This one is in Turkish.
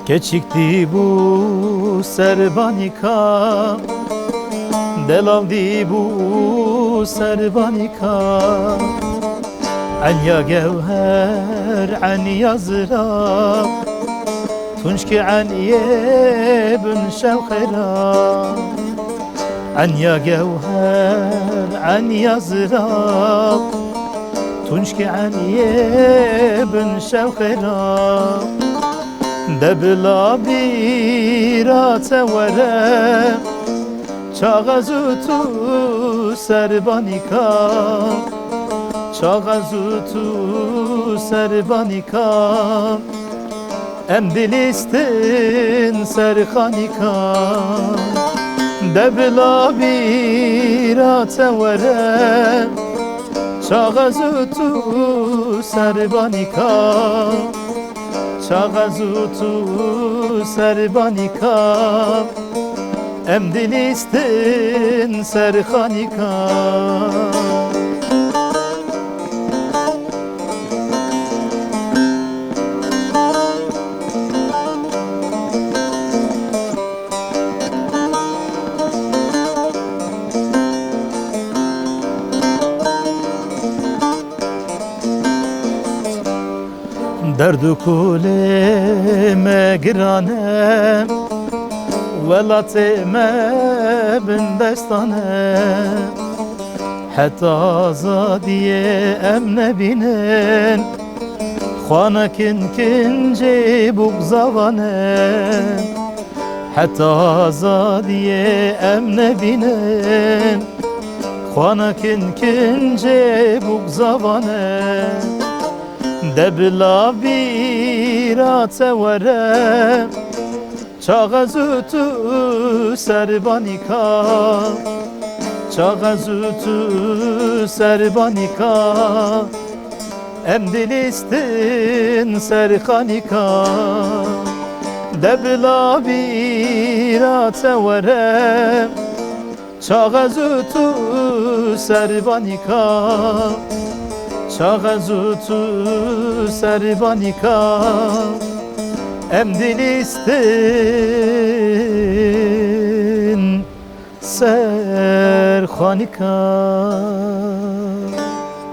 Keçikti bu serbanika, delavdi bu serbanika. Anya gevher, anya zira, tunçki aniye bün şevkhera. Anya gevher, anya zira, tunçki aniye bün şevkhera. Debla birate vere, çağazutu serbanika, çağazutu serbanika. Em dilistin serhanika. Debla birate vere, çağazutu serbanika, çağazutu serbanika. Em dilistin serhanika. Derdu kulime girane, velatime bin destane. Hatta azadiye emne binen, khanakin kinci bugzavane. Hatta azadiye emne binen, khanakin kinci bugzavane. Debla birate vere, çağazutu serbanika, çağazutu serbanika. Em dilistin serhanika. Debla birate vere, çağazutu serbanika, çağazutu serbanika. Em dilistin serhanika.